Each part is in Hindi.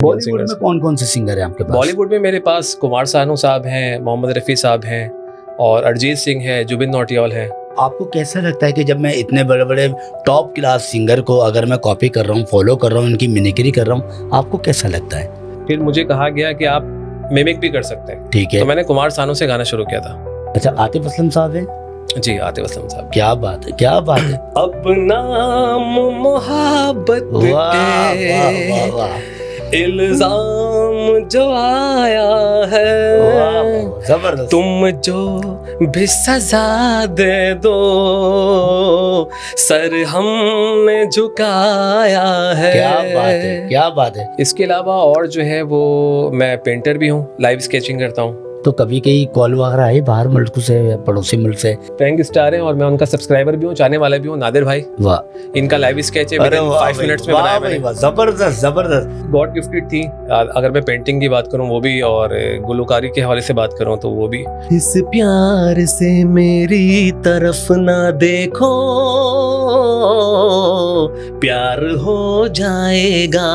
बॉलीवुड में कौन कौन से सिंगर हैं आपके पास? बॉलीवुड में मेरे पास कुमार सानू साहब हैं, मोहम्मद रफ़ी साहब हैं और अरिजीत सिंह है, जुबिन नौटियाल है। आपको कैसा लगता है कि जब मैं इतने बड़े बड़े टॉप क्लास सिंगर को अगर मैं कॉपी कर रहा हूँ, फॉलो कर रहा हूँ, उनकी मिमिक्री कर रहा हूँ, आपको कैसा लगता है? फिर मुझे कहा गया कि आप मिमिक भी कर सकते हैं, ठीक है। तो मैंने कुमार सानू से गाना शुरू किया था। अच्छा, आतिफ असलम साहब हैं? जी, आतिफ असलम साहब। क्या बात है, क्या बात है। अब नाम मोहब्बत वाह वाह के वाह वाह, इल्जाम जो आया है, वाह, जबरदस्त। तुम जो भी सजा दे दो, सर हमने झुकाया है। क्या बात है, क्या बात है। इसके अलावा और जो है वो मैं पेंटर भी हूँ, लाइव स्केचिंग करता हूँ। तो कभी कहीं कॉल वगैरह आई बाहर मुल्क से, पड़ोसी मुल्क से? फ्रैंक स्टार है और मैं उनका सब्सक्राइबर भी हूँ, चाहने वाला भी हूँ। नादिर भाई, वाह, इनका लाइव स्केच है, अरे वाह 5 मिनट्स में वाह बनाया भाई मैंने। वाह, जबरदस्त जबरदस्त। गॉड गिफ्टेड थी। अगर मैं पेंटिंग की बात करूं वो भी, और गुलकारी के हवाले से बात करूं तो वो भी। इस प्यार से मेरी तरफ ना देखो, प्यार हो जाएगा।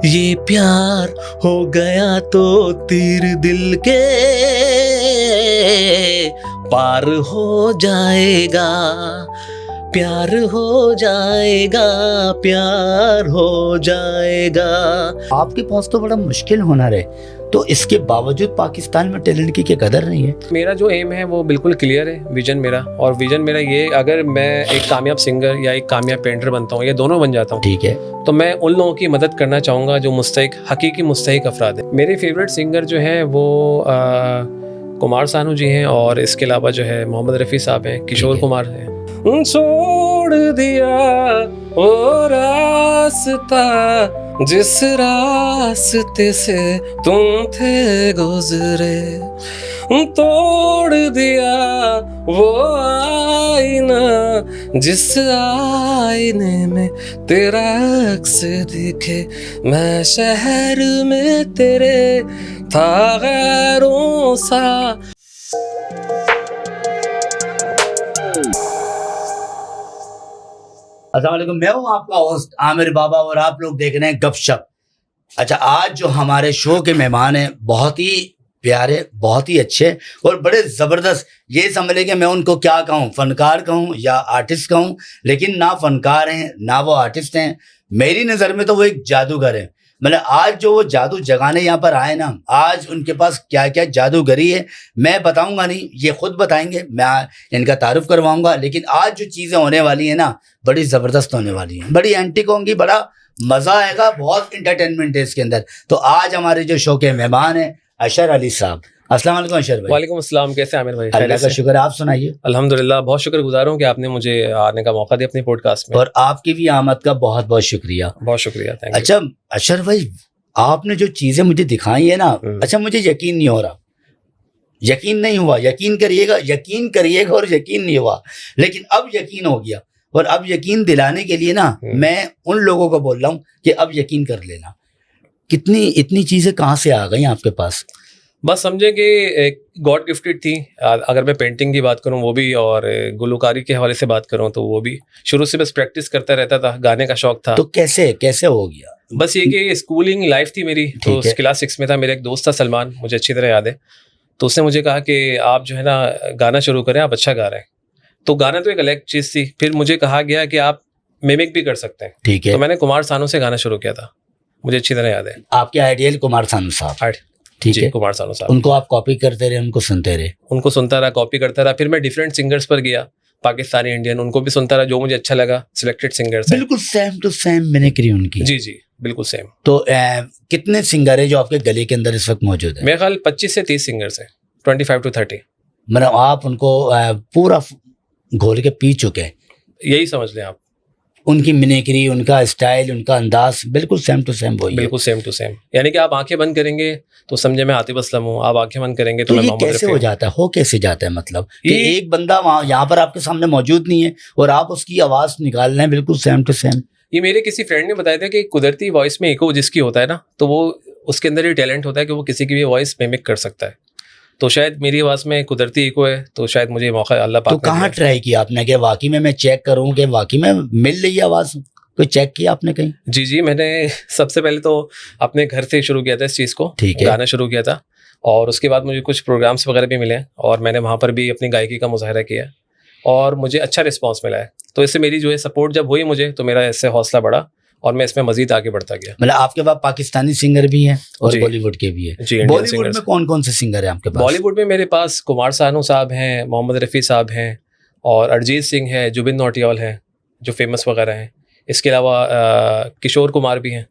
ये प्यार हो गया तो तीर दिल के पार हो जाएगा। प्यार हो जाएगा, प्यार हो जाएगा। आपके पास तो बड़ा मुश्किल हुनर है, तो इसके बावजूद पाकिस्तान में टैलेंट की क्या कदर नहीं है? मेरा जो एम है वो बिल्कुल क्लियर है, विजन मेरा। और विजन मेरा ये, अगर मैं एक कामयाब सिंगर या एक कामयाब पेंटर बनता हूँ, ये दोनों बन जाता हूँ, ठीक है, तो मैं उन लोगों की मदद करना चाहूँगा जो मुस्तहिक, हकीकी मुस्तहिक अफराद है। मेरे फेवरेट सिंगर जो हैं वो कुमार सानू जी हैं, और इसके अलावा जो है मोहम्मद रफ़ी साहब हैं, किशोर कुमार हैं। छोड़ दिया वो रास्ता जिस रास्ते से तुम थे गुजरे, तोड़ दिया वो आईना जिस आईने में तेरा अक्स दिखे। मैं शहर में तेरे था गैरों सा। अस्सलाम वालेकुम, मैं हूँ आपका होस्ट आमिर बाबा और आप लोग देख रहे हैं गपशप। अच्छा, आज जो हमारे शो के मेहमान हैं बहुत ही प्यारे, बहुत ही अच्छे और बड़े ज़बरदस्त। ये समझ लें कि मैं उनको क्या कहूँ, फनकार कहूँ या आर्टिस्ट कहूँ, लेकिन ना फनकार हैं ना वो आर्टिस्ट हैं। मेरी नज़र में तो वो एक जादूगर है। मतलब आज जो वो जादू जगाने यहाँ पर आए ना, आज उनके पास क्या क्या जादूगरी है मैं बताऊंगा नहीं, ये खुद बताएंगे, मैं इनका तारुफ करवाऊंगा। लेकिन आज जो चीज़ें होने वाली हैं ना, बड़ी ज़बरदस्त होने वाली हैं, बड़ी एंटिक होंगी, बड़ा मज़ा आएगा, बहुत इंटरटेनमेंट है इसके अंदर। तो आज हमारे जो शो के मेहमान हैं अशर अली साहब। अस्सलाम वालेकुम अशर भाई। वालेकुम अस्सलाम, कैसे आमिर भाई? अल्लाह का शुक्र है, आप सुनाइए। अल्हम्दुलिल्लाह, बहुत शुक्रगुजार हूँ कि आपने मुझे आने का मौका दिया अपने पॉडकास्ट में। और आपकी भी आमद का बहुत बहुत शुक्रिया। बहुत शुक्रिया, थैंक यू। अच्छा अशर भाई, आपने जो चीज़ें मुझे दिखाई है ना, अच्छा मुझे यकीन नहीं हो रहा, यकीन नहीं हुआ। यकीन करिएगा, यकीन करिएगा और यकीन नहीं हुआ, लेकिन अब यकीन हो गया। और अब यकीन दिलाने के लिए ना मैं उन लोगों को बोल रहा हूँ कि अब यकीन कर लेना। कितनी इतनी चीज़ें कहाँ से आ गई आपके पास? बस समझे कि एक गॉड गिफ्टेड थी। अगर मैं पेंटिंग की बात करूं वो भी, और गुलकारी के हवाले से बात करूं तो वो भी। शुरू से बस प्रैक्टिस करता रहता था, गाने का शौक था। तो कैसे कैसे हो गया? बस ये कि स्कूलिंग लाइफ थी मेरी, तो क्लास 6 में था, मेरा एक दोस्त था सलमान, मुझे अच्छी तरह याद है। तो उसने मुझे कहा कि आप जो है ना गाना शुरू करें, आप अच्छा गा रहे हैं। तो गाना तो एक अलग चीज़ थी। फिर मुझे कहा गया कि आप मिमिक भी कर सकते हैं, ठीक है। तो मैंने कुमार सानू से गाना शुरू किया था, मुझे अच्छी तरह याद है। आपके आइडियल कुमार सानू साहब, ठीक है। कुमार सानू साहब, उनको आप कॉपी करते रहे, उनको सुनते रहे? उनको सुनता रहा, कॉपी करता रहा। फिर मैं डिफरेंट सिंगर्स पर गया, पाकिस्तानी, इंडियन, उनको भी सुनता रहा, जो मुझे अच्छा लगा। सिलेक्टेड सिंगर्स हैं, बिल्कुल सेम टू सेम मिमिक्री उनकी। जी जी, बिल्कुल सेम। तो कितने सिंगर है जो आपके गले के अंदर इस वक्त मौजूद है? मेरे ख्याल 25 से 30 सिंगर्स हैं, 25 to 30। मतलब आप उनको पूरा घोल के पी चुके हैं, यही समझ लें आप। उनकी मिमिक्री, उनका स्टाइल, उनका अंदाज बिल्कुल सेम टू सेम वही है। बिल्कुल सेम टू सेम। यानी कि आप आंखें बंद करेंगे तो समझे मैं आतिफ असलम हूँ, आप आंखें बंद करेंगे तो मैं ये मोहम्मद कैसे रफ़ी हो हूँ। जाता है, हो कैसे जाता है? मतलब कि एक बंदा वहाँ यहाँ पर आपके सामने मौजूद नहीं है और आप उसकी आवाज निकाल रहे हैं बिल्कुल सेम टू सेम। ये मेरे किसी फ्रेंड ने बताया था कि कुदरती वॉइस में इको जिसकी होता है ना, तो वो उसके अंदर ये टैलेंट होता है कि वो किसी की भी वॉइस मिमिक कर सकता है। तो शायद मेरी आवाज़ में कुदरती इको है, तो शायद मुझे मौका अल्लाह पाक तो कहाँ ट्राई किया आपने कि वाकई में मैं चेक करूँ कि वाकई में मिल रही है आवाज़? कोई चेक किया आपने कहीं? जी जी, मैंने सबसे पहले तो अपने घर से शुरू किया था इस चीज़ को, ठीक है। गाना शुरू किया था, और उसके बाद मुझे कुछ प्रोग्राम्स वगैरह भी मिले और मैंने वहाँ पर भी अपनी गायकी का मुजाहरा किया और मुझे अच्छा रिस्पॉन्स मिला है। तो इससे मेरी जो है सपोर्ट जब हुई मुझे, तो मेरा इससे हौसला बढ़ा और मैं इसमें मजीद आगे बढ़ता गया। मतलब आपके पास पाकिस्तानी सिंगर भी हैं और जी। बॉलीवुड के भी हैं। जी, इंडियन बॉलीवुड सिंगर्स। में कौन कौन से सिंगर हैं आपके पास? बॉलीवुड में मेरे पास कुमार सानू साहब हैं, मोहम्मद रफ़ी साहब हैं और अरिजीत सिंह है, जुबिन नौटियाल हैं, जो फेमस वगैरह हैं। इसके अलावा किशोर कुमार भी हैं,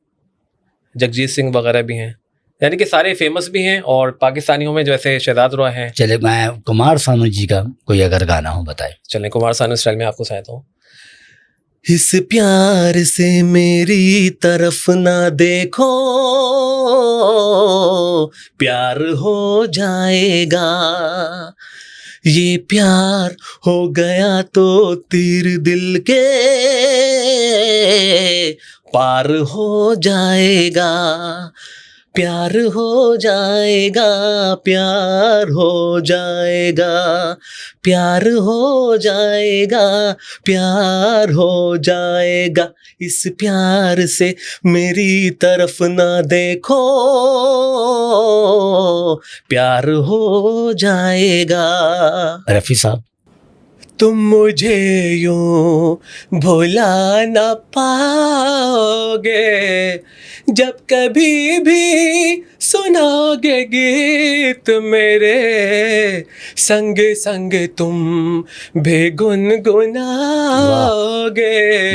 जगजीत सिंह वगैरह भी हैं, यानी कि सारे फेमस भी हैं। और पाकिस्तानियों में जैसे शहजाद रॉय हैं। चले, मैं कुमार सानू जी का कोई अगर गाना हो बताए। चलें, कुमार सानू स्टाइल में आपको सुनाता हूँ। इस प्यार से मेरी तरफ ना देखो, प्यार हो जाएगा। ये प्यार हो गया तो तीर दिल के पार हो जाएगा। प्यार हो जाएगा, प्यार हो जाएगा, प्यार हो जाएगा, प्यार हो जाएगा। इस प्यार से मेरी तरफ ना देखो, प्यार हो जाएगा। रफ़ी साहब, तुम मुझे यूं भुला ना पाओगे, जब कभी भी सुनोगे गीत मेरे, संग संग तुम भी गुनगुनाओगे।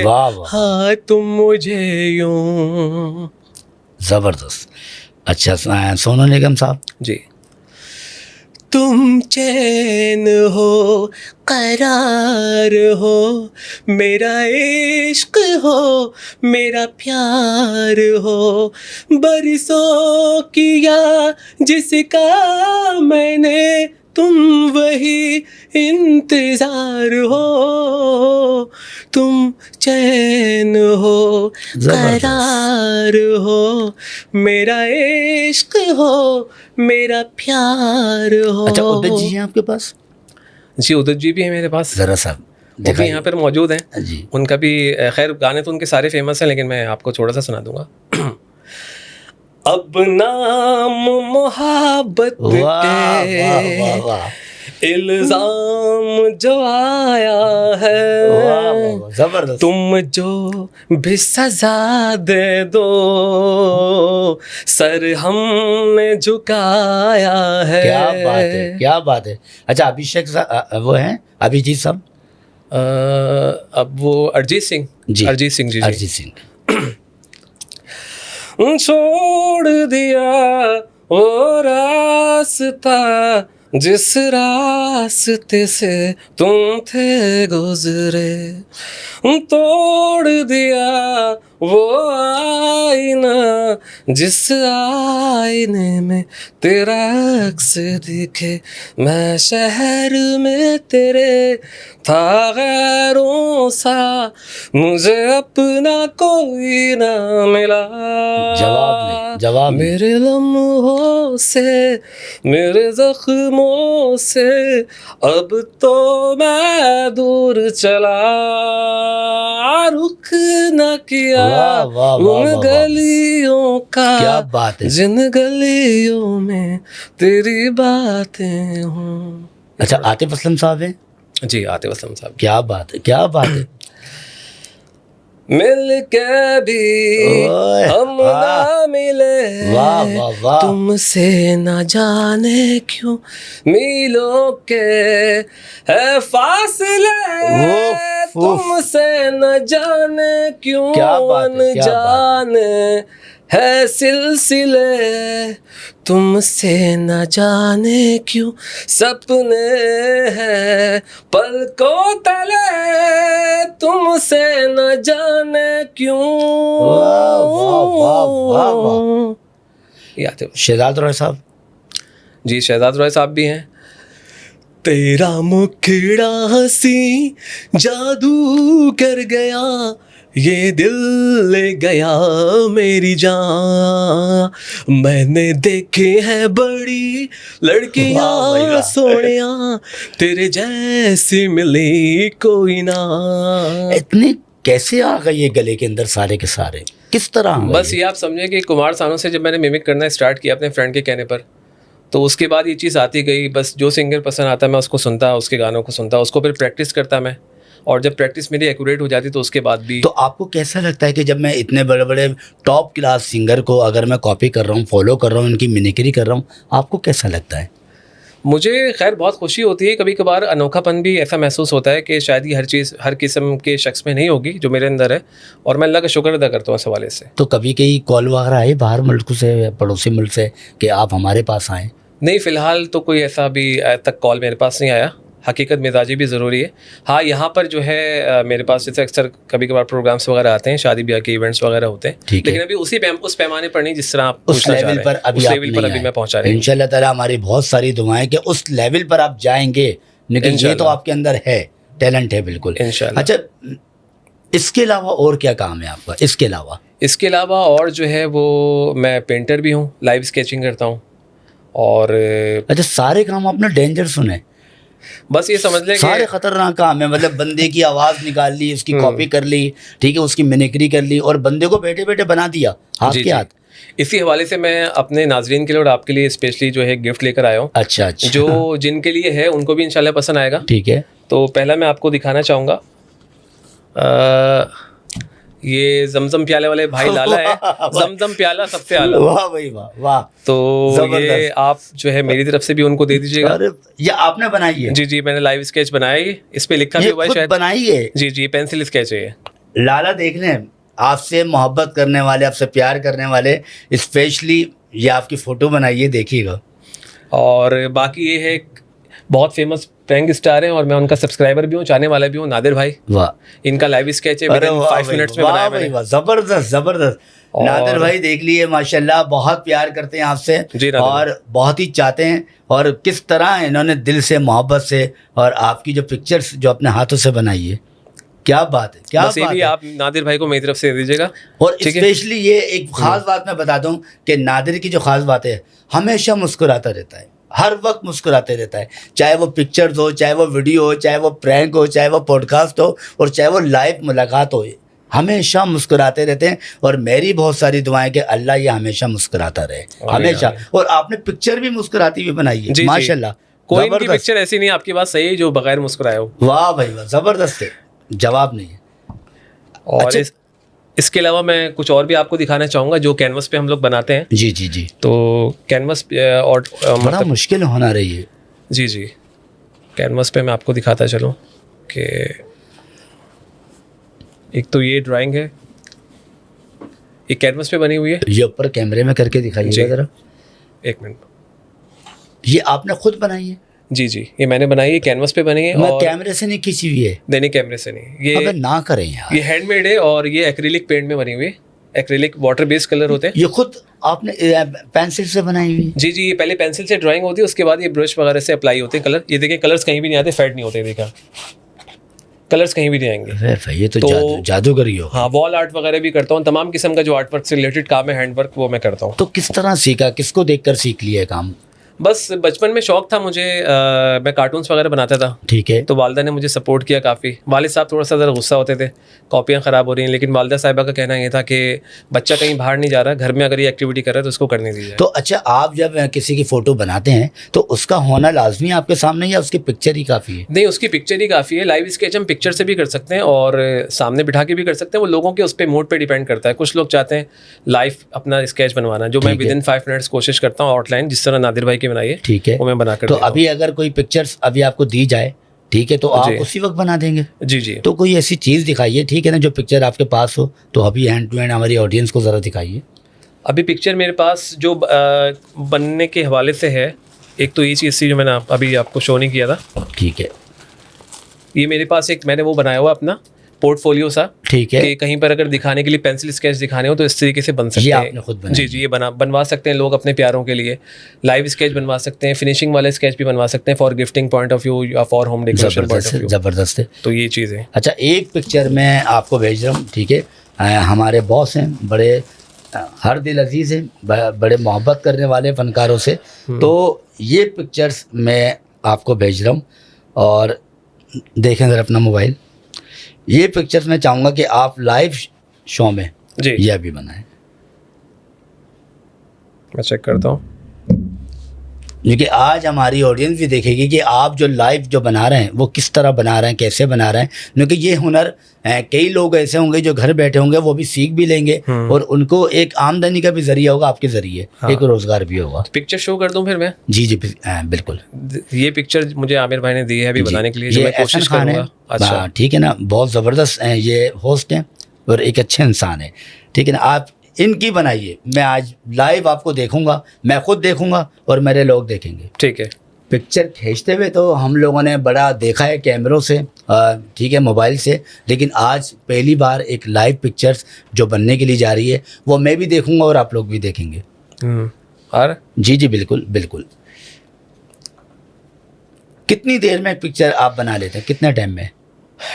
वाह वाह, हाँ, तुम मुझे यूं। जबरदस्त। अच्छा, सोनू निगम साहब। जी। तुम चैन हो, करार हो, मेरा इश्क हो, मेरा प्यार हो, बरसों किया जिसका मैंने, तुम वही इंतजार हो। तुम चैन हो, करार हो, मेरा इश्क हो, मेरा प्यार हो। अच्छा, उदित जी हैं आपके पास? जी, उदित जी भी हैं मेरे पास, जरा साहब वो भी दिखाइए। यहाँ पर मौजूद हैं। जी। उनका भी खैर गाने तो उनके सारे फेमस हैं, लेकिन मैं आपको थोड़ा सा सुना दूंगा। अब नाम मोहब्बत वाह वाह वाह के वाह, इल्जाम जो आया वाह है, वाह, जबरदस्त। तुम जो भी सजा दे दो, सर हमने झुकाया है। क्या बात है, क्या बात है। अच्छा, अभिषेक साहब वो हैं, अभिजीत साहब? अब वो अरिजीत सिंह जी, अरिजीत सिंह जी। अरिजीत सिंह। छोड़ दिया वो रास्ता जिस रास्ते से तुम थे गुजरे, तोड़ दिया वो आईना जिस आईने में तेरा अक्स दिखे। मैं शहर में तेरे था गैरों सा, मुझे अपना कोई ना मिला। जवाब नहीं। मेरे लम्हों से, मेरे जख्मों से, अब तो मैं दूर चला, रुख न किया वाह, वाह, वाह, उन वाह, वाह। गलियों का, क्या बात है। जिन गलियों में तेरी बातें हों। अच्छा, आतिफ असलम साहब हैं? जी, आतिफ असलम साहब। क्या बात है, क्या बात है। मिल के भी ओए, हम ना मिले, वाह वाह वाह। तुमसे न जाने क्यों मीलों के है फासले, उफ, उफ। तुमसे न जाने क्यों क्या बात है, क्या अनजाने है सिलसिले, तुमसे न जाने क्यों सपने हैं पलकों तले, तुमसे न जाने क्यों। वाह, वाह, वाह, वाह, वाह। ये आते हैं। शहजाद रॉय साहब? जी, शहजाद रॉय साहब भी हैं। तेरा मुखड़ा हंसी जादू कर गया, ये दिल ले गया मेरी जान। मैंने देखे हैं बड़ी वाह भाई लड़कियां वाह। सोनिया, तेरे जैसी मिली कोई ना। इतनी कैसे आ गए ये गले के अंदर सारे के सारे, किस तरह आ गए बस ये आप समझे कि कुमार सानू से जब मैंने मिमिक करना स्टार्ट किया अपने फ्रेंड के कहने पर, तो उसके बाद ये चीज़ आती गई। बस जो सिंगर पसंद आता मैं उसको सुनता, उसके गानों को सुनता, उसको फिर प्रैक्टिस करता मैं, और जब प्रैक्टिस मेरी एक्यूरेट हो जाती तो उसके बाद भी। तो आपको कैसा लगता है कि जब मैं इतने बड़े बड़े टॉप क्लास सिंगर को अगर मैं कॉपी कर रहा हूँ, फॉलो कर रहा हूँ, उनकी मिमिक्री कर रहा हूँ, आपको कैसा लगता है? मुझे खैर बहुत खुशी होती है, कभी कभार अनोखापन भी ऐसा महसूस होता है कि शायद ही हर चीज़ हर किस्म के शख्स में नहीं होगी जो मेरे अंदर है, और मैं अल्लाह का शुक्र अदा करता हूँ इस हवाले से। तो कभी कहीं कॉल वगैरह आए बाहर मुल्क से, पड़ोसी मुल्क से, कि आप हमारे पास आएँ? नहीं, फ़िलहाल तो कोई ऐसा अभी तक कॉल मेरे पास नहीं आया। हकीकत मिजाजी भी ज़रूरी है। हाँ, यहाँ पर जो है मेरे पास जैसे अक्सर कभी कभार प्रोग्राम्स वगैरह आते हैं, शादी ब्याह के इवेंट्स वगैरह होते हैं, ठीक है। लेकिन अभी उस पैमाने पर नहीं जिस तरह आप उस पूछना चाह लेवल रहे पर हैं। अभी उस आप लेवल पर नहीं अभी आए। मैं पहुँचा नहीं हूँ। इंशाल्लाह ताला हमारी बहुत सारी दुआएं कि उस लेवल पर आप जाएंगे, लेकिन ये तो इंशाल्लाह। आपके अंदर है, टैलेंट है बिल्कुल। इंशाल्लाह। अच्छा, इसके अलावा और क्या काम है आपका? इसके अलावा और जो है वो मैं पेंटर भी हूँ, लाइव स्केचिंग करता हूँ, और अच्छा, सारे काम आपने डेंजर सुने, बस ये समझ लें सारे कि खतरनाक काम है। मतलब बंदे की आवाज़ निकाल ली, उसकी कॉपी कर ली, ठीक है, उसकी मिमिक्री कर ली, और बंदे को बैठे बैठे बना दिया हाथ जी के जी, हाथ। इसी हवाले से मैं अपने नाजरीन के लिए और आपके लिए स्पेशली जो है गिफ्ट लेकर आया हूँ, अच्छा अच्छा, जो जिनके लिए है उनको भी इंशाल्लाह पसंद आएगा। ठीक है। तो पहला मैं आपको दिखाना चाहूँगा, ये जमजम प्याले वाले भाई लाला है, जमजम प्याला सबसे आला। वाह भाई वाह वाह। तो ये जबरदस्त। आप जो है मेरी तरफ से भी उनको दे दीजिएगा। अरे ये आपने बनाई है? जी जी, मैंने लाइव स्केच बनाया है, इस पे लिखा भी ये हुआ है खुद शायद। बनाई है? जी जी, पेंसिल स्केच है ये। लाला देख लें, आपसे मोहब्बत करने वाले, आपसे प्यार करने वाले, स्पेशली ये आपकी फ़ोटो बनाई है, देखिएगा। और बाकी ये है, बहुत फेमस प्रैंक स्टार हैं और मैं उनका सब्सक्राइबर भी हूँ, चाहने वाला भी हूँ, नादिर भाई। वाह, इनका लाइव स्केच है, अरे 5 मिनट्स में वाह बनाया भाई मैंने। वाह, जबरदस्त जबरदस्त। और- नादिर भाई देख लिए माशाल्लाह, बहुत प्यार करते हैं आपसे जी नादिर और बहुत ही चाहते हैं, और किस तरह इन्होंने दिल से, मोहब्बत से, और आपकी जो पिक्चर्स जो अपने हाथों से बनाई है, क्या बात है, क्या बस ये बात भी है। आप नादिर भाई को मेरी तरफ से दे दीजिएगा। और ठीक है। स्पेशली ये एक खास बात मैं बता दूं कि नादिर की जो खास बात है, हमेशा मुस्कुराता रहता है, हर वक्त मुस्कुराते रहता है, चाहे वो पिक्चर्स हो, चाहे वो वीडियो हो, चाहे वो प्रैंक हो, चाहे वो पॉडकास्ट हो, और चाहे वो लाइव मुलाकात हो, हमेशा मुस्कुराते रहते हैं। और मेरी बहुत सारी दुआएं कि अल्लाह ये हमेशा मुस्कुराता रहे, हमेशा। और आपने पिक्चर भी मुस्कुराती हुई बनाई है, जी, जी। माशाल्लाह। कोई इनकी जबरदस्त। पिक्चर ऐसी नहीं, आपकी बात सही है, जो बगैर मुस्कुराए हो। वाह भाई वाह, जबरदस्त है, जवाब नहीं है। और अच्छा। इसके अलावा मैं कुछ और भी आपको दिखाना चाहूँगा जो कैनवस पे हम लोग बनाते हैं। जी जी जी, तो कैनवस और बड़ा मतलब मुश्किल होना रही है। जी जी, कैनवस पे मैं आपको दिखाता चलूँ कि एक तो ये ड्राइंग है, ये कैनवस पे बनी हुई है। ये ऊपर कैमरे में करके दिखाइएगा जी। जरा। एक मिनट। ये आपने खुद बनाई है? जी जी, ये मैंने बनाई है, कैनवस पे बनी है। मैं और कैमरे से नहीं खींची हुई है? नहीं, कैमरे से नहीं, अबे ये ना करें यार। ये हैंडमेड है, और ये एक्रिलिक पेंट में बनी हुई है। एक्रिलिक वाटर बेस्ड कलर होते हैं। ये खुद आपने पेंसिल से बनाई हुई है? जी जी, ये पहले पेंसिल से ड्राइंग होती है, उसके बाद ये ब्रश वगैरह से अप्लाई होते हैं कलर। ये देखिए, कलर्स कहीं भी नहीं आते, फेड नहीं होते, देखा, कलर्स कहीं भी नहीं आएंगे। अरे भाई, ये तो तो- जादूगरी हो। हाँ, वॉल आर्ट वगैरह भी करता हूँ, तमाम किस्म का जो आर्ट वर्क से रिलेटेड काम है, हैंड वर्क, वो मैं करता हूँ। तो किस तरह सीखा, किसको देखकर सीख लिया है काम? बस बचपन में शौक था मुझे, मैं कार्टून्स वगैरह बनाता था, ठीक है। तो वालदा ने मुझे सपोर्ट किया काफ़ी। वालिद साहब थोड़ा सा ज़रा गुस्सा होते थे, कॉपियाँ ख़राब हो रही हैं, लेकिन वालदा साहिबा का कहना ये था कि बच्चा कहीं बाहर नहीं जा रहा, घर में अगर ये एक्टिविटी कर रहा है तो उसको करने दीजिए। तो अच्छा, आप जब किसी की फ़ोटो बनाते हैं तो उसका होना लाजमी है आपके सामने, या उसकी पिक्चर ही काफ़ी है? नहीं, उसकी पिक्चर ही काफ़ी है। लाइव स्केच हम पिक्चर से भी कर सकते हैं और सामने बिठा के भी कर सकते हैं, वो लोगों के उस पर मूड पे डिपेंड करता है। कुछ लोग चाहते हैं लाइव अपना स्केच बनवाना, जो मैं ठीक है। विदिन 5 मिनट्स कोशिश करता हूँ, आउटलाइन जिस तरह नादिर भाई की बनाई है, ठीक है। वो मैं बना कर तो देता हूँ। अभी अगर कोई पिक्चर्स अभी आपको दी जाए, ठीक है, तो आप जी। उसी वक्त बना देंगे? जी जी, तो कोई ऐसी चीज़ दिखाइए, ठीक है ना, जो पिक्चर आपके पास हो, तो अभी हैंड टू हैंड हमारी ऑडियंस को ज़रा दिखाइए। अभी पिक्चर मेरे पास जो बनने के हवाले से है, एक तो ये चीज़ थी जो मैंने अभी आपको शो नहीं किया था। ठीक है। ये मेरे पास एक मैंने वो बनाया हुआ अपना पोर्टफोलियो सा, ठीक है। कि कहीं पर अगर दिखाने के लिए पेंसिल स्केच दिखाने हो तो इस तरीके से बन सकते ये हैं। आपने खुद बनाई जी जी, ये बनवा सकते हैं लोग अपने प्यारों के लिए। लाइव स्केच बनवा सकते हैं, फिनिशिंग वाले स्केच भी बनवा सकते हैं for gifting point of view या फॉर होम डेकोरेशन पॉइंट जबरदस्त ऑफ है, व्यू। जबरदस्त है। तो ये चीज़ है। अच्छा, एक पिक्चर मैं आपको भेज रहा हूँ, ठीक है। हमारे बॉस हैं, बड़े हर दिल अजीज़ हैं, बड़े मोहब्बत करने वाले फनकारों से। तो ये पिक्चर्स मैं आपको भेज रहा हूँ, और देखें ज़रा अपना मोबाइल। ये पिक्चर्स मैं चाहूँगा कि आप लाइव शो में जी ये अभी बनाएं, मैं चेक करता हूँ। क्योंकि आज हमारी ऑडियंस भी देखेगी कि आप जो लाइव जो बना रहे हैं वो किस तरह बना रहे हैं, कैसे बना रहे हैं। क्योंकि ये हुनर कई लोग ऐसे होंगे जो घर बैठे होंगे, वो भी सीख भी लेंगे और उनको एक आमदनी का भी जरिया होगा आपके ज़रिए, हाँ। एक रोज़गार भी होगा। पिक्चर शो कर दूं फिर मैं? जी जी बिल्कुल। ये पिक्चर मुझे आमिर भाई ने दी है अभी जी, बनाने के लिए, ये जो मैं एहसन कोशिश खान है। करूँगा। अच्छा, हाँ, ठीक है ना, बहुत ज़बरदस्त हैं ये होस्ट हैं और एक अच्छे इंसान है, ठीक है ना। आप इनकी बनाइए, मैं आज लाइव आपको देखूंगा, मैं खुद देखूंगा और मेरे लोग देखेंगे। ठीक है। पिक्चर खींचते हुए तो हम लोगों ने बड़ा देखा है कैमरों से, ठीक है, मोबाइल से, लेकिन आज पहली बार एक लाइव पिक्चर्स जो बनने के लिए जा रही है वो मैं भी देखूंगा और आप लोग भी देखेंगे। और जी जी बिल्कुल बिल्कुल। कितनी देर में पिक्चर आप बना लेते हैं, कितने टाइम में?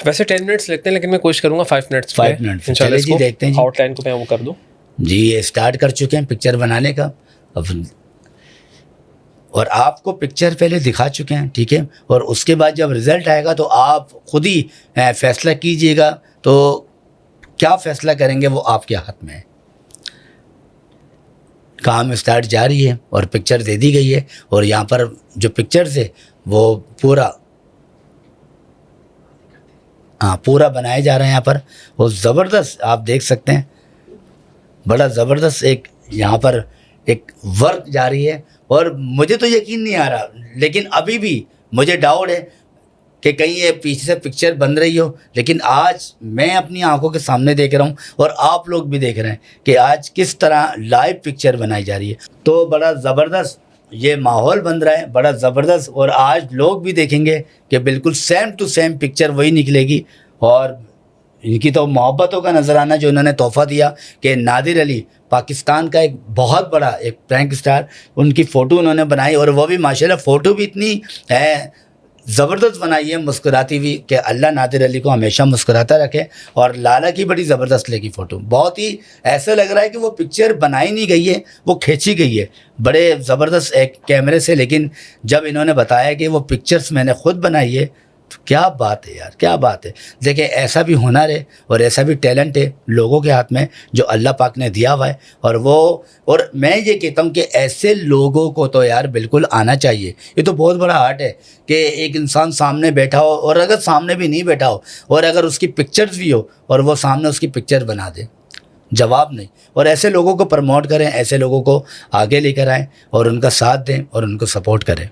वैसे 10 मिनट्स लगते हैं, लेकिन मैं कोशिश करूँगा 5 मिनट्स 5 मिनट्स। चलिए जी, देखते हैं जी। आउटलाइन को मैं वो कर दूँ। जी, ये स्टार्ट कर चुके हैं पिक्चर बनाने का अब, और आपको पिक्चर पहले दिखा चुके हैं, ठीक है, और उसके बाद जब रिज़ल्ट आएगा तो आप खुद ही फैसला कीजिएगा। तो क्या फ़ैसला करेंगे वो आपके हाथ में है। काम स्टार्ट जारी है और पिक्चर दे दी गई है और यहाँ पर जो पिक्चर्स है वो पूरा बनाए जा रहे हैं यहाँ पर। वो ज़बरदस्त आप देख सकते हैं, बड़ा ज़बरदस्त एक यहाँ पर एक वर्क जारी है और मुझे तो यकीन नहीं आ रहा, लेकिन अभी भी मुझे डाउट है कि कहीं ये पीछे से पिक्चर बन रही हो। लेकिन आज मैं अपनी आंखों के सामने देख रहा हूँ और आप लोग भी देख रहे हैं कि आज किस तरह लाइव पिक्चर बनाई जा रही है। तो बड़ा ज़बरदस्त ये माहौल बन रहा है, बड़ा ज़बरदस्त। और आज लोग भी देखेंगे कि बिल्कुल सेम टू सेम पिक्चर वही निकलेगी। और इनकी तो मोहब्बतों का नजराना जो इन्होंने तोहफ़ा दिया कि नादिर अली पाकिस्तान का एक बहुत बड़ा एक प्रैंक स्टार, उनकी फ़ोटो उन्होंने बनाई और वो भी माशाल्लाह फ़ोटो भी इतनी ज़बरदस्त बनाई है मुस्कुराती हुई कि अल्लाह नादिर अली को हमेशा मुस्कुराता रखे। और लाला की बड़ी ज़बरदस्त लगी फ़ोटो, बहुत ही ऐसा लग रहा है कि वो पिक्चर बनाई नहीं गई है, वो खींची गई है बड़े ज़बरदस्त एक कैमरे से। लेकिन जब इन्होंने बताया कि वो पिक्चर्स मैंने ख़ुद बनाई है तो क्या बात है यार, क्या बात है। देखिए, ऐसा भी हुनर है और ऐसा भी टैलेंट है लोगों के हाथ में जो अल्लाह पाक ने दिया हुआ है। और मैं ये कहता हूँ कि ऐसे लोगों को तो यार बिल्कुल आना चाहिए। ये तो बहुत बड़ा आर्ट है कि एक इंसान सामने बैठा हो और अगर सामने भी नहीं बैठा हो और अगर उसकी पिक्चर्स भी हो और वो सामने उसकी पिक्चर बना दे, जवाब नहीं। और ऐसे लोगों को प्रमोट करें, ऐसे लोगों को आगे लेकर आएँ और उनका साथ दें और उनको सपोर्ट करें।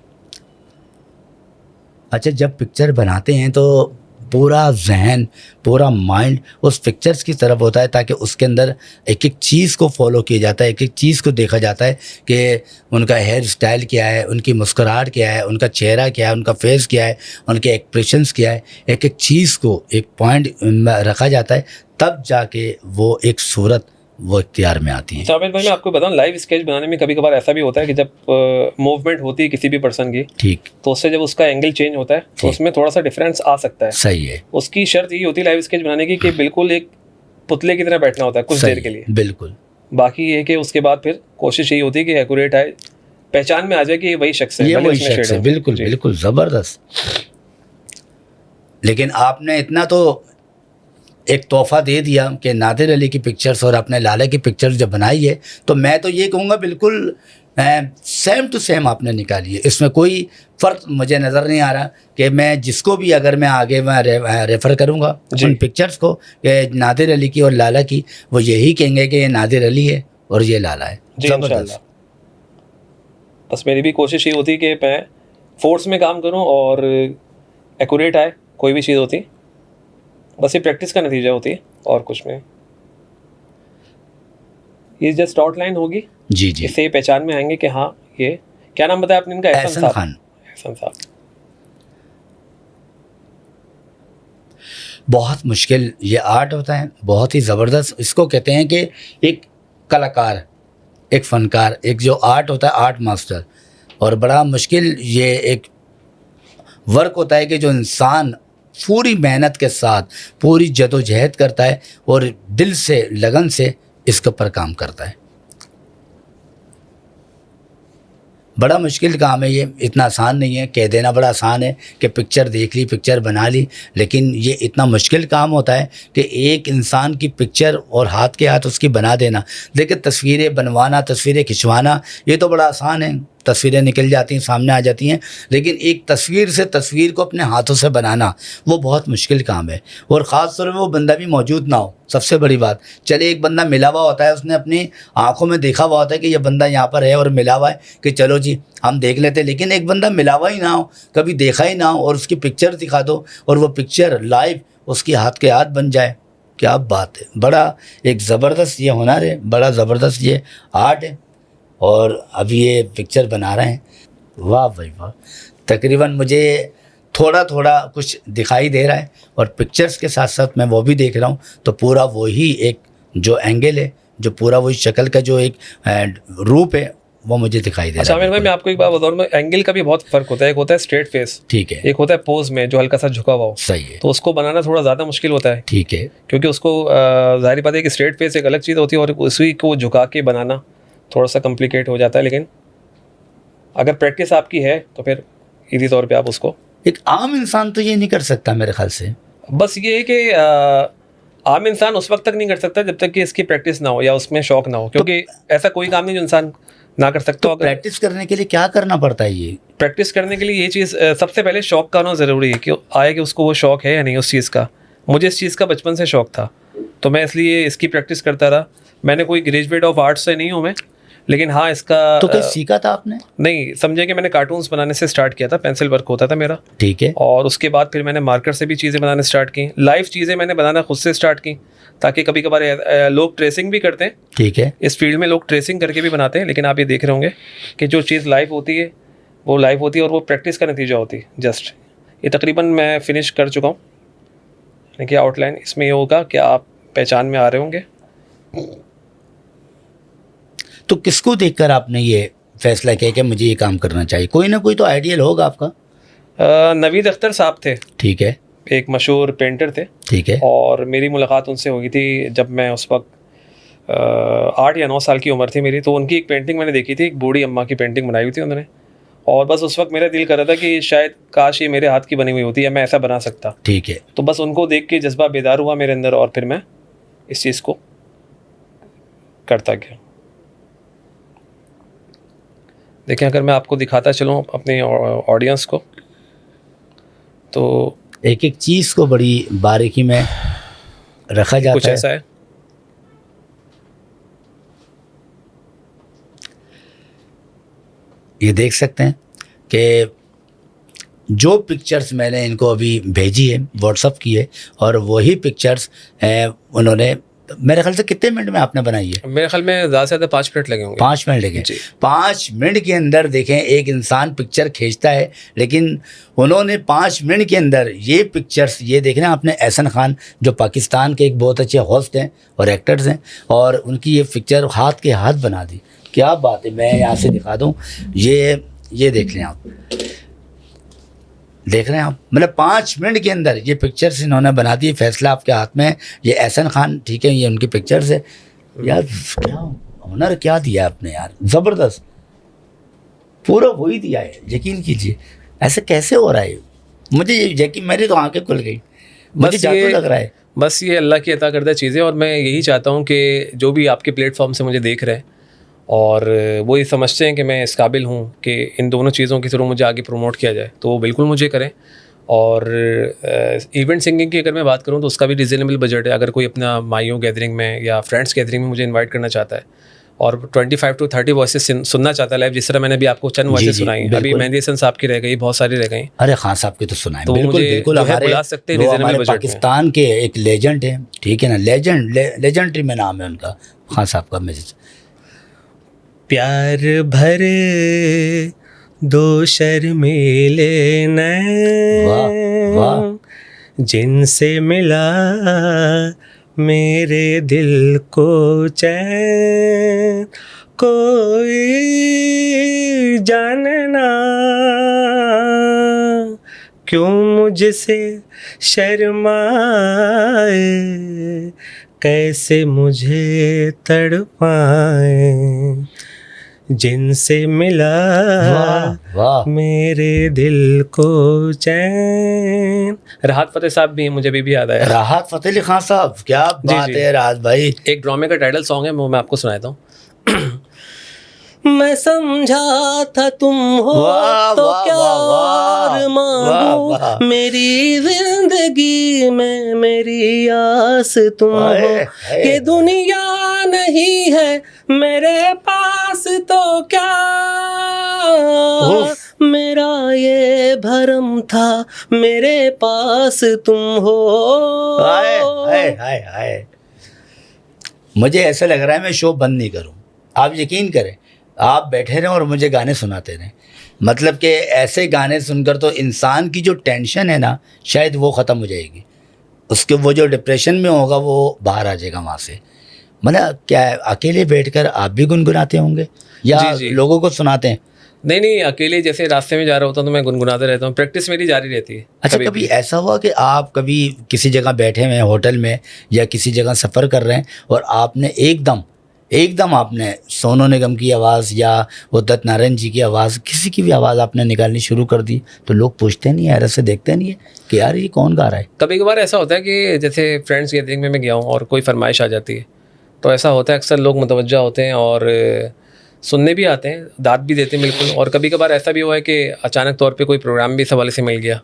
अच्छा, जब पिक्चर बनाते हैं तो पूरा जहन, पूरा माइंड उस पिक्चर्स की तरफ होता है ताकि उसके अंदर एक एक चीज़ को फॉलो किया जाता है, एक एक चीज़ को देखा जाता है कि उनका हेयर स्टाइल क्या है, उनकी मुस्कुराहट क्या है, उनका चेहरा क्या है, उनका फेस क्या है, उनके एक्सप्रेशंस क्या है। एक एक चीज़ को एक पॉइंट में रखा जाता है, तब जाके वो एक सूरत वो इख्तियार में आती है। साबिर भाई, मैं आपको बताऊं, लाइव स्केच बनाने में कभी कभार ऐसा भी होता है कि जब मूवमेंट होती है किसी भी पर्सन की, ठीक, तो उससे जब उसका एंगल चेंज होता है तो उसमें थोड़ा सा डिफरेंस आ सकता है। सही है। उसकी शर्त यही होती है लाइव स्केच बनाने की कि बिल्कुल एक पुतले की तरह बैठना होता है कुछ देर के लिए। बिल्कुल। बाकी ये कि उसके बाद फिर कोशिश यही होती है कि एक्यूरेट आए, पहचान में आ जाए कि ये वही शख्स है, ये भले वही उसमें शख्स shade है। हो। बिल्कुल जी। बिल्कुल ज़बरदस्त। लेकिन आपने इतना तो एक तोहफ़ा दे दिया कि नादिर अली की पिक्चर्स और अपने लाला की पिक्चर्स जब बनाई है तो मैं तो ये कहूँगा बिल्कुल सेम टू सेम आपने निकाली है। इसमें कोई फ़र्क मुझे नज़र नहीं आ रहा कि मैं जिसको भी अगर मैं आगे मैं रेफ़र करूँगा उन पिक्चर्स को कि नादिर अली की और लाला की, वो यही कहेंगे कि ये नादिर अली है और ये लाला है। जी इंशाल्लाह। बस मेरी भी कोशिश ये होती है कि मैं फोर्स में काम करूं और एक्यूरेट आए कोई भी चीज़ होती, बस ये प्रैक्टिस का नतीजा होती है और कुछ में। ये जस्ट आउटलाइन होगी, जी जी। इससे ये पहचान में आएंगे कि हाँ, ये क्या नाम बताया आपने इनका? एहसन खान। एहसन साहब। बहुत मुश्किल ये आर्ट होता है, बहुत ही ज़बरदस्त। इसको कहते हैं कि एक कलाकार, एक फ़नकार, एक जो आर्ट होता है, आर्ट मास्टर। और बड़ा मुश्किल ये एक वर्क होता है कि जो इंसान पूरी मेहनत के साथ पूरी जदोजहद करता है और दिल से, लगन से इसके ऊपर काम करता है। बड़ा मुश्किल काम है ये, इतना आसान नहीं है। कह देना बड़ा आसान है कि पिक्चर देख ली, पिक्चर बना ली, लेकिन ये इतना मुश्किल काम होता है कि एक इंसान की पिक्चर और हाथ के हाथ उसकी बना देना। देखिए तस्वीरें बनवाना, तस्वीरें खिंचवाना ये तो बड़ा आसान है, तस्वीरें निकल जाती हैं, सामने आ जाती हैं, लेकिन एक तस्वीर से तस्वीर को अपने हाथों से बनाना वो बहुत मुश्किल काम है। और ख़ास तौर पे वो बंदा भी मौजूद ना हो, सबसे बड़ी बात। चले एक बंदा मिला हुआ होता है, उसने अपनी आंखों में देखा हुआ होता है कि ये बंदा यहाँ पर है और मिला हुआ है कि चलो जी हम देख लेते हैं, लेकिन एक बंदा मिला हुआ ही ना हो, कभी देखा ही ना हो, और उसकी पिक्चर दिखा दो और वो पिक्चर लाइव उसकी हाथ के हाथ बन जाए, क्या बात है। बड़ा एक ज़बरदस्त ये हुनर है, बड़ा ज़बरदस्त ये आर्ट है। और अभी ये पिक्चर बना रहे हैं, वाह भाई वाह। तकरीबन मुझे थोड़ा थोड़ा कुछ दिखाई दे रहा है और पिक्चर्स के साथ साथ मैं वो भी देख रहा हूँ, तो पूरा वही एक जो एंगल है, जो पूरा वही शक्ल का जो एक रूप है वो मुझे दिखाई दे अच्छा रहा है। आमिर भाई, मैं आपको एक बात बताऊँ, एंगल का भी बहुत फर्क होता है। एक होता है स्ट्रेट फेस, ठीक है, एक होता है पोज में जो हल्का सा झुका हुआ हो। सही है, तो उसको बनाना थोड़ा ज़्यादा मुश्किल होता है, ठीक है, क्योंकि उसको जाहिर बात है कि स्ट्रेट फेस एक अलग चीज़ होती है और उसी को झुका के बनाना थोड़ा सा कॉम्प्लिकेट हो जाता है। लेकिन अगर प्रैक्टिस आपकी है तो फिर इसी तौर पे आप उसको, एक आम इंसान तो ये नहीं कर सकता मेरे ख्याल से। बस ये है कि आम इंसान उस वक्त तक नहीं कर सकता जब तक कि इसकी प्रैक्टिस ना हो या उसमें शौक ना हो, क्योंकि ऐसा कोई काम नहीं जो इंसान ना कर सकता हो। तो प्रैक्टिस करने के लिए क्या करना पड़ता है? ये प्रैक्टिस करने के लिए ये चीज़ सबसे पहले शौक का होना ज़रूरी है कि आए कि उसको वो शौक है या नहीं उस चीज़ का। मुझे इस चीज़ का बचपन से शौक था, तो मैं इसलिए इसकी प्रैक्टिस करता रहा। मैंने कोई ग्रेजुएट ऑफ आर्ट्स से नहीं हूँ मैं, लेकिन हाँ इसका तो क्या सीखा था आपने? नहीं, समझे कि मैंने कार्टून्स बनाने से स्टार्ट किया था, पेंसिल वर्क होता था मेरा, ठीक है, और उसके बाद फिर मैंने मार्कर से भी चीज़ें बनाने स्टार्ट की। लाइव चीज़ें मैंने बनाना खुद से स्टार्ट की, ताकि कभी कभार लोग ट्रेसिंग भी करते हैं, ठीक है, इस फील्ड में लोग ट्रेसिंग करके भी बनाते हैं, लेकिन आप ये देख रहे होंगे कि जो चीज़ लाइव होती है वो लाइव होती है और वो प्रैक्टिस का नतीजा होती है। जस्ट ये तकरीबन मैं फिनिश कर चुका हूँ। देखिए आउटलाइन इसमें ये होगा कि आप पहचान में आ रहे होंगे। तो किसको देखकर आपने ये फैसला किया कि मुझे ये काम करना चाहिए? कोई ना कोई तो आइडियल होगा आपका। नवीद अख्तर साहब थे, ठीक है, एक मशहूर पेंटर थे, ठीक है, और मेरी मुलाकात उनसे हुई थी जब मैं उस वक्त 8 या 9 साल की उम्र थी मेरी। तो उनकी एक पेंटिंग मैंने देखी थी, एक बूढ़ी अम्मा की पेंटिंग बनाई हुई थी उन्होंने, और बस उस वक्त मेरा दिल कर रहा था कि शायद काश ये मेरे हाथ की बनी हुई होती या मैं ऐसा बना सकता। ठीक है। तो बस उनको देख के जज्बा बेदार हुआ मेरे अंदर और फिर मैं इस चीज़ को करता गया। देखें, अगर मैं आपको दिखाता चलूँ अपने ऑडियंस को, तो एक एक चीज़ को बड़ी बारीकी में रखा जाता कुछ है। ऐसा है। ये देख सकते हैं कि जो पिक्चर्स मैंने इनको अभी भेजी है, व्हाट्सअप की है, और वही पिक्चर्स उन्होंने मेरे ख्याल से कितने मिनट में आपने बनाई है? मेरे ख्याल में ज़्यादा से ज़्यादा 5 मिनट लगे होंगे। 5 मिनट लगे। जी। 5 मिनट के अंदर देखें एक इंसान पिक्चर खींचता है, लेकिन उन्होंने 5 मिनट के अंदर ये पिक्चर्स, ये देखना आपने, एहसन खान जो पाकिस्तान के एक बहुत अच्छे होस्ट हैं और एक्टर्स हैं, और उनकी ये पिक्चर हाथ के हाथ बना दी। क्या बात है। मैं यहाँ से दिखा दूँ, ये देख लें आप, देख रहे हैं आप, मतलब 5 मिनट के अंदर ये पिक्चर्स इन्होंने बना दी। फैसला आपके हाथ में है। ये एहसन खान, ठीक है, ये उनकी पिक्चर्स है। यार क्या हुनर क्या दिया आपने यार, ज़बरदस्त, पूरा वही दिया है, यकीन कीजिए। ऐसे कैसे हो रहा है? मुझे यकीन, मेरी तो आंखें खुल गई, मुझे जादू लग रहा है। बस ये अल्लाह की अता करदा चीज़ें, और मैं यही चाहता हूँ कि जो भी आपके प्लेटफॉर्म से मुझे देख रहे हैं और वो ये समझते हैं कि मैं इस काबिल हूँ कि इन दोनों चीज़ों के थ्रू मुझे आगे प्रमोट किया जाए, तो वो बिल्कुल मुझे करें। और इवेंट सिंगिंग की अगर मैं बात करूँ तो उसका भी रिजनेबल बजट है। अगर कोई अपना माइयों गैदरिंग में या फ्रेंड्स गैदरिंग में मुझे इनवाइट करना चाहता है और 25 to 30 वॉइसेस सुनना चाहता है लाइव, जिस तरह मैंने भी आपको चंद वॉइसेस सुनाई हैं, अभी मेहंदी हसन साहब की रह गई, बहुत सारी रह गई। अरे खान साहब की तो सुनाए, तो बिल्कुल मुझे बिल्कुल, जो है हमारे बुला सकते हैं वो रिजनेबल हमारे बजट में। पाकिस्तान के एक लेजेंड है, ठीक है ना, लेजेंडरी में नाम है उनका, खान साहब का। मैसेज प्यार भरे दो शर्मीले नैन, वाह वाह, जिनसे मिला मेरे दिल को चैन, कोई जानना क्यों मुझसे शर्माए, कैसे मुझे तड़पाए, जिनसे मिला वाह वाह, मेरे दिल को चैन। राहत फतेह साहब भी हैं, मुझे अभी भी याद आया। राहत फतेह अली खान साहब, क्या बात जी। है राहत भाई। एक ड्रामे का टाइटल सॉन्ग है, वो मैं आपको सुनाता हूँ। मैं समझा था तुम हो वाह, तो वाह, क्या वाह, वाह, और वाह, मांगू, वाह। मेरी जिंदगी में मेरी आस तुम हो। हाय, हाय। ये दुनिया नहीं है मेरे पास तो क्या, उफ। मेरा ये भरम था मेरे पास तुम हो। हाय हाय हाय हाय, मुझे ऐसा लग रहा है मैं शो बंद नहीं करूं। आप यकीन करें, आप बैठे रहें और मुझे गाने सुनाते रहें। मतलब कि ऐसे गाने सुनकर तो इंसान की जो टेंशन है ना, शायद वो ख़त्म हो जाएगी। उसके वो जो डिप्रेशन में होगा वो बाहर आ जाएगा वहाँ से। मतलब क्या है, अकेले बैठकर आप भी गुनगुनाते होंगे या जी, जी। लोगों को सुनाते हैं? नहीं नहीं, अकेले जैसे रास्ते में जा रहा होता हूँ तो मैं गुनगुनाते रहता हूँ, प्रैक्टिस मेरी जारी रहती है। अच्छा, कभी ऐसा हुआ कि आप कभी किसी जगह बैठे हुए हैं होटल में या किसी जगह सफ़र कर रहे हैं और आपने एकदम आपने सोनू निगम की आवाज़ या उदित नारायण जी की आवाज़, किसी की भी आवाज़ आपने निकालनी शुरू कर दी, तो लोग पूछते नहीं है, हैरत से देखते नहीं है कि यार ये कौन गा रहा है? कभी कभार ऐसा होता है कि जैसे फ्रेंड्स गैदरिंग में मैं गया हूँ और कोई फरमाइश आ जाती है, तो ऐसा होता है अक्सर लोग मुतवज्जा होते हैं और सुनने भी आते हैं, दाद भी देते हैं बिल्कुल। और कभी कभार ऐसा भी हुआ है कि अचानक तौर पे कोई प्रोग्राम भी इस हवाले से मिल गया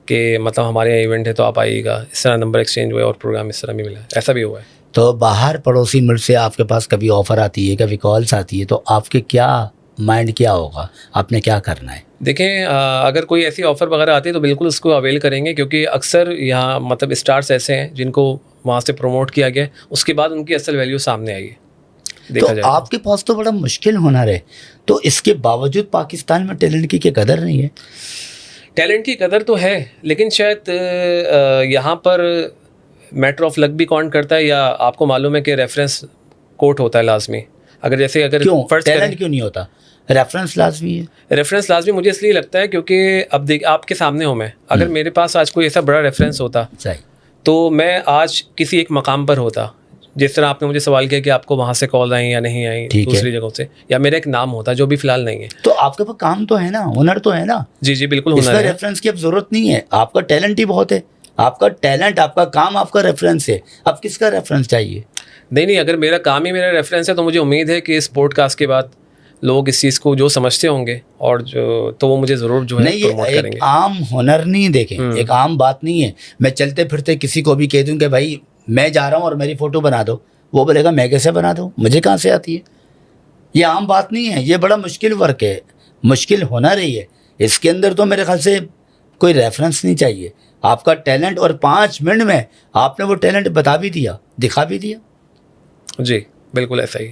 कि मतलब हमारे यहाँ इवेंट है तो आप आइएगा, इस तरह नंबर एक्सचेंज हुआ और प्रोग्राम इस तरह भी मिला, ऐसा भी हुआ है। तो बाहर पड़ोसी मुल्क से आपके पास कभी ऑफ़र आती है, कभी कॉल्स आती है, तो आपके क्या माइंड क्या होगा, आपने क्या करना है? देखें, अगर कोई ऐसी ऑफ़र वगैरह आती है तो बिल्कुल उसको अवेल करेंगे, क्योंकि अक्सर यहाँ मतलब स्टार्स ऐसे हैं जिनको वहाँ से प्रमोट किया गया, उसके बाद उनकी असल वैल्यू सामने आई है, देखा तो जाए आपके पास तो बड़ा मुश्किल हुनर है, तो इसके बावजूद पाकिस्तान में टैलेंट की क्या कदर नहीं है? टैलेंट की कदर तो है, लेकिन शायद यहाँ पर मैटर ऑफ लक भी काउंट करता है, या आपको मालूम है कि रेफरेंस कोट होता है लाजमी। अगर क्यों फर्ज टैलेंट करें, क्यों नहीं होता? रेफरेंस लाजमी है। रेफरेंस लाजमी मुझे इसलिए लगता है क्योंकि अब देख आपके सामने हूँ मैं, अगर मेरे पास आज कोई ऐसा बड़ा रेफरेंस होता सही। तो मैं आज किसी एक मकाम पर होता। जिस तरह आपने मुझे सवाल किया कि आपको वहाँ से कॉल आई या नहीं आई ठीक है। दूसरी जगहों से, या मेरा एक नाम होता जो भी फिलहाल नहीं है। तो आपके पास काम तो है ना, हुनर तो है ना, जी जी बिल्कुल इसमें हुनर है। रेफरेंस की अब जरूरत नहीं है। आपका टैलेंट ही बहुत है, आपका टैलेंट, आपका काम, आपका रेफरेंस है। अब किसका रेफरेंस चाहिए? नहीं नहीं, अगर मेरा काम ही मेरा रेफरेंस है तो मुझे उम्मीद है कि इस पॉडकास्ट के बाद लोग इस चीज़ को जो समझते होंगे और जो तो वो मुझे ज़रूर जो है नहीं, ये प्रमोट एक करेंगे। आम हुनर नहीं, देखें, एक आम बात नहीं है। मैं चलते फिरते किसी को भी कह दूं कि भाई मैं जा रहा हूँ और मेरी फ़ोटो बना दो, वो बोलेगा मैं कैसे बना दूँ, मुझे कहाँ से आती है? ये आम बात नहीं है, ये बड़ा मुश्किल वर्क है, मुश्किल हुनर है ये। इसके अंदर तो मेरे ख्याल से कोई रेफरेंस नहीं चाहिए, आपका टैलेंट, और 5 मिनट में आपने वो टैलेंट बता भी दिया, दिखा भी दिया। जी बिल्कुल ऐसा ही।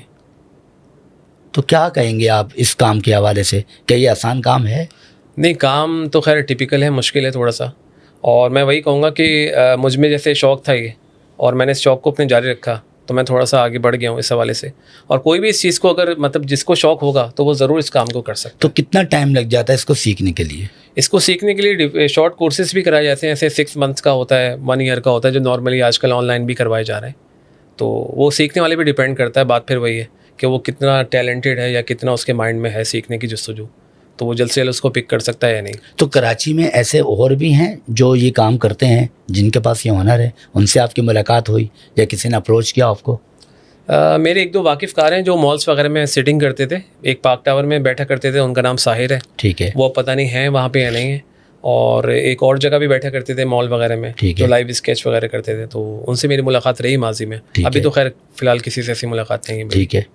तो क्या कहेंगे आप इस काम के हवाले से, क्या ये आसान काम है? नहीं, काम तो खैर टिपिकल है, मुश्किल है थोड़ा सा। और मैं वही कहूँगा कि मुझ में जैसे शौक़ था ये, और मैंने इस शौक़ को अपने जारी रखा, तो मैं थोड़ा सा आगे बढ़ गया हूँ इस हवाले से। और कोई भी इस चीज़ को अगर मतलब जिसको शौक़ होगा तो वो ज़रूर इस काम को कर सकता तो कितना टाइम लग जाता है इसको सीखने के लिए? है। इसको सीखने के लिए शॉर्ट कोर्सेज भी कराए जाते हैं, जैसे 6 मंथ्स का होता है, 1 ईयर का होता है, जो नॉर्मली आजकल ऑनलाइन भी करवाए जा रहे हैं। तो वो सीखने वाले पे डिपेंड करता है। बात फिर वही है कि वो कितना टैलेंटेड है या कितना उसके माइंड में है सीखने की जस्तजू, तो वो जल्द से जल्द उसको पिक कर सकता है या नहीं। तो कराची में ऐसे और भी हैं जो ये काम करते हैं, जिनके पास ये हुनर है, उनसे आपकी मुलाकात हुई या किसी ने अप्रोच किया आपको? मेरे 1-2 वाकिफ़कार हैं जो मॉल्स वगैरह में सिटिंग करते थे, एक पार्क टावर में बैठा करते थे, उनका नाम साहिर है। ठीक है। वो पता नहीं है वहाँ पे या नहीं है। और एक और जगह भी बैठा करते थे मॉल वगैरह में, ठीक जो है। लाइव स्केच वगैरह करते थे, तो उनसे मेरी मुलाकात रही माजी में। ठीक अभी है। तो खैर फ़िलहाल किसी से ऐसी मुलाकात नहीं है मेरी। ठीक है।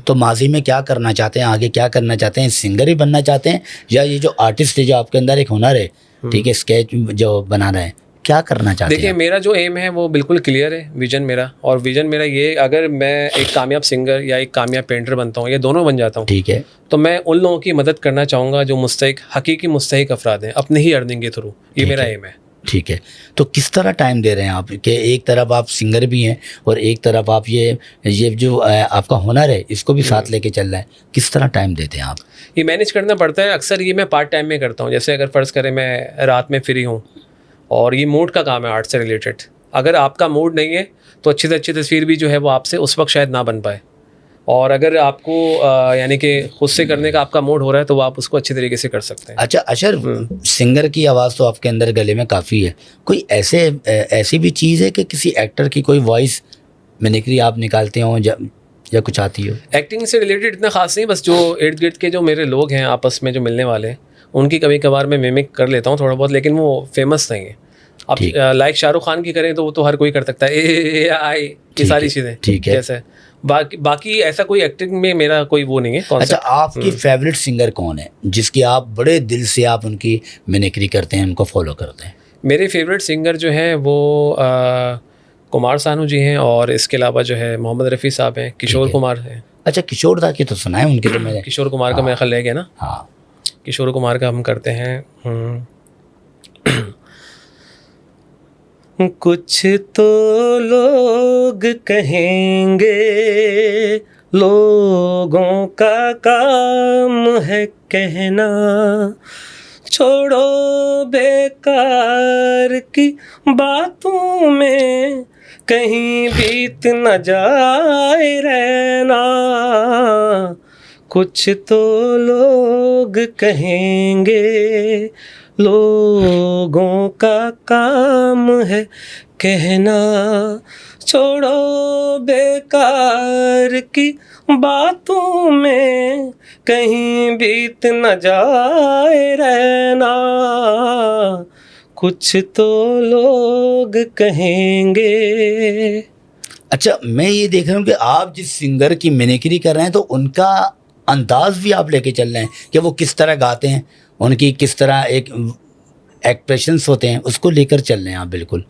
तो माजी में क्या करना चाहते हैं, आगे क्या करना चाहते हैं? सिंगर ही बनना चाहते हैं, या ये जो आर्टिस्ट है, जो आपके अंदर एक हुनर है, ठीक है, स्केच जो बना रहे हैं, क्या करना चाहते देखिए, हैं? मेरा जो एम है वो बिल्कुल क्लियर है, विजन मेरा। और विजन मेरा ये, अगर मैं एक कामयाब सिंगर या एक कामयाब पेंटर बनता हूँ, ये दोनों बन जाता हूँ, ठीक है। तो मैं उन लोगों की मदद करना चाहूँगा जो मुस्तहिक, हकीकी मुस्तहिक अफराद हैं, अपनी ही अर्निंग के थ्रू। ये मेरा एम है। ठीक है। तो किस तरह टाइम दे रहे हैं आप, कि एक तरफ आप सिंगर भी हैं और एक तरफ आप ये जो आपका हुनर है इसको भी साथ लेके चल रहे हैं, किस तरह टाइम देते हैं आप? ये मैनेज करना पड़ता है। अक्सर ये मैं पार्ट टाइम में करता हूँ। जैसे अगर फ़र्ज़ करें मैं रात में फ्री हूँ और ये मूड का काम है आर्ट से रिलेटेड, अगर आपका मूड नहीं है तो अच्छी से अच्छी तस्वीर भी जो है वो आपसे उस वक्त शायद ना बन पाए। और अगर आपको यानी कि खुद से करने का आपका मूड हो रहा है तो वो आप उसको अच्छी तरीके से कर सकते हैं। अच्छा अशर, सिंगर की आवाज़ तो आपके अंदर गले में काफ़ी है, कोई ऐसी भी चीज़ है कि किसी एक्टर की कोई वॉइस मिमिक्री आप निकालते हो या कुछ आती हो? एक्टिंग से रिलेटेड इतना खास नहीं, बस जो इर्द गिर्द के जो मेरे लोग हैं आपस में जो मिलने वाले हैं उनकी कभी कभार मैं मिमिक कर लेता हूँ थोड़ा बहुत, लेकिन वो फेमस नहीं है। अब लाइक शाहरुख खान की करें तो वो तो हर कोई कर सकता है, ए आई, ये सारी चीज़ें ठीक है। जैसे बाकी ऐसा कोई एक्टिंग में मेरा कोई वो नहीं है concept। अच्छा, आपकी फेवरेट सिंगर कौन है जिसकी आप बड़े दिल से आप उनकी मिमिक्री करते हैं, उनको फॉलो करते हैं? मेरे फेवरेट सिंगर जो हैं वो कुमार सानू जी हैं, और इसके अलावा जो है मोहम्मद रफ़ी साहब हैं, किशोर कुमार हैं। अच्छा, किशोर दा की तो सुना है, उनके तो मैंने किशोर कुमार का मेरा ख्याल है ना। हाँ, किशोर कुमार का हम करते हैं कुछ तो लोग कहेंगे लोगों का काम है कहना, छोड़ो बेकार की बातों में कहीं बीत न जाए रहना, कुछ तो लोग कहेंगे लोगों का काम है कहना, छोड़ो बेकार की बातों में कहीं बीत न जाए रहना, कुछ तो लोग कहेंगे। अच्छा, मैं ये देख रहा हूँ कि आप जिस सिंगर की मिमिक्री कर रहे हैं तो उनका अंदाज भी आप लेके चल रहे हैं कि वो किस तरह गाते हैं, उनकी किस तरह एक एक्सप्रेशंस होते हैं, उसको लेकर चल रहे हैं आप। बिल्कुल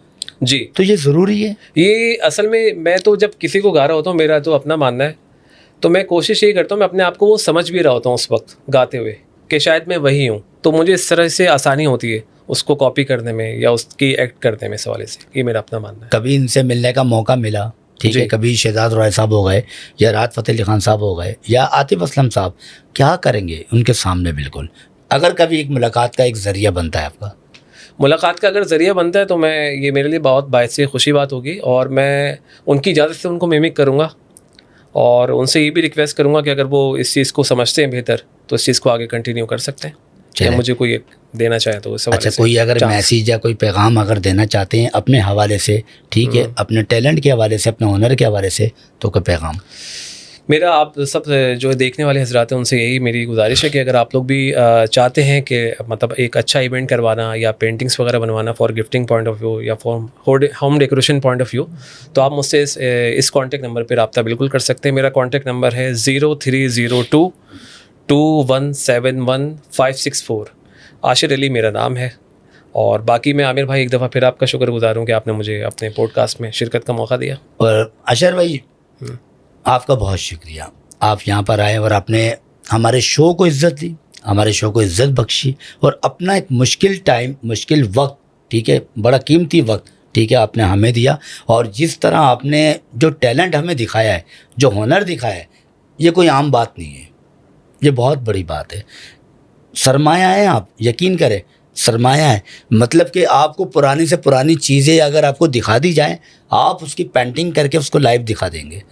जी, तो ये ज़रूरी है। ये असल में मैं तो जब किसी को गा रहा होता हूँ, मेरा तो अपना मानना है, तो मैं कोशिश यही करता हूँ मैं अपने आप को वो समझ भी रहा होता हूँ उस वक्त गाते हुए कि शायद मैं वही हूँ, तो मुझे इस तरह से आसानी होती है उसको कॉपी करने में या उसकी एक्ट करने में इस हवाले से। ये मेरा अपना मानना है। कभी इनसे मिलने का मौका मिला, ठीक है, कभी शहजाद रॉय साहब हो गए या राहत फ़तेह अली खान साहब हो गए या आतिफ असलम साहब, क्या करेंगे उनके सामने? बिल्कुल, अगर कभी एक मुलाकात का एक ज़रिया बनता है आपका, मुलाकात का अगर ज़रिया बनता है तो मैं, ये मेरे लिए बहुत बायसे खुशी बात होगी, और मैं उनकी इजाज़त से उनको मिमिक करूँगा और उनसे ये भी रिक्वेस्ट करूँगा कि अगर वो इस चीज़ को समझते हैं बेहतर तो इस चीज़ को आगे कंटिन्यू कर सकते हैं, या मुझे कोई एक देना चाहे तो। अच्छा, कोई अगर मैसेज या कोई पैगाम अगर देना चाहते हैं अपने हवाले से, ठीक है, अपने टैलेंट के हवाले से, अपने हुनर के हवाले से, तो कोई पैगाम? मेरा आप सब जो देखने वाले हजरात हैं उनसे यही मेरी गुजारिश है कि अगर आप लोग भी चाहते हैं कि मतलब एक अच्छा इवेंट करवाना या पेंटिंग्स वगैरह बनवाना for gifting point of view या for home decoration point of view, तो आप मुझसे इस कॉन्टैक्ट नंबर पर रब्ता बिल्कुल कर सकते हैं। मेरा कॉन्टैक्ट नंबर है 03022171 आशिर अली मेरा नाम है। और बाकी मैं आमिर भाई एक दफ़ा फिर आपका शुक्रगुजार हूँ कि आपने मुझे अपने पॉडकास्ट में शिरकत का मौका दिया। और अशर भाई, आपका बहुत शुक्रिया, आप यहाँ पर आए और आपने हमारे शो को इज़्ज़त दी, हमारे शो को इज़्ज़त बख्शी, और अपना एक मुश्किल टाइम, मुश्किल वक्त, ठीक है, बड़ा कीमती वक्त, ठीक है, आपने हमें दिया। और जिस तरह आपने जो टैलेंट हमें दिखाया है, जो हुनर दिखाया है, ये कोई आम बात नहीं है, ये बहुत बड़ी बात है। सरमाया है, आप यकीन करें, सरमाया है। मतलब कि आपको पुरानी से पुरानी चीज़ें अगर आपको दिखा दी जाएं, आप उसकी पेंटिंग करके उसको लाइव दिखा देंगे।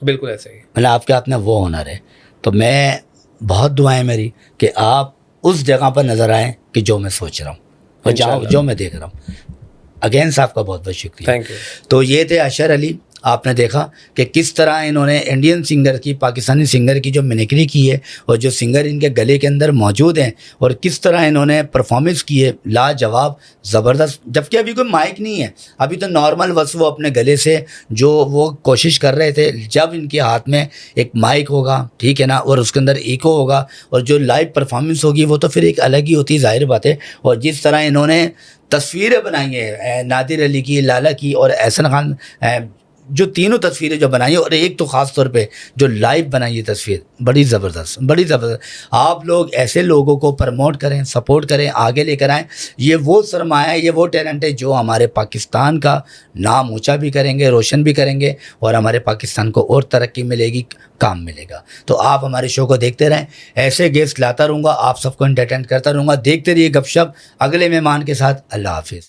बिल्कुल ऐसे ही, मतलब आपके हाथ में वो हुनर है। तो मैं, बहुत दुआएं मेरी कि आप उस जगह पर नज़र आएँ कि जो मैं सोच रहा हूँ और जो मैं देख रहा हूँ। अगेन साहब का बहुत बहुत शुक्रिया, थैंक यू। तो ये थे अशर अली। आपने देखा कि किस तरह इन्होंने इंडियन सिंगर की, पाकिस्तानी सिंगर की जो मिमिक्री की है और जो सिंगर इनके गले के अंदर मौजूद हैं, और किस तरह इन्होंने परफॉर्मेंस की है, लाजवाब, ज़बरदस्त। जबकि अभी कोई माइक नहीं है, अभी तो नॉर्मल बस वो अपने गले से जो वो कोशिश कर रहे थे, जब इनके हाथ में एक माइक होगा, ठीक है ना, और उसके अंदर इको होगा और जो लाइव परफॉर्मेंस होगी वो तो फिर एक अलग ही होती है, ज़ाहिर बात है। और जिस तरह इन्होंने तस्वीरें बनाई हैं नादिर अली की, लाला की और एहसन खान, जो तीनों तस्वीरें जो बनाई है, और एक तो ख़ास तौर पे जो लाइव बनाई है तस्वीर, बड़ी ज़बरदस्त, बड़ी ज़बरदस्त। आप लोग ऐसे लोगों को प्रमोट करें, सपोर्ट करें, आगे लेकर आएँ। ये वो सरमाया है, ये वो टैलेंट है जो हमारे पाकिस्तान का नाम ऊंचा भी करेंगे, रोशन भी करेंगे, और हमारे पाकिस्तान को और तरक्की मिलेगी, काम मिलेगा। तो आप हमारे शो को देखते रहें, ऐसे गेस्ट लाता रहूँगा, आप सबको एंटरटेन करता रहूँगा। देखते रहिए गपशप अगले मेहमान के साथ। अल्लाह हाफिज़।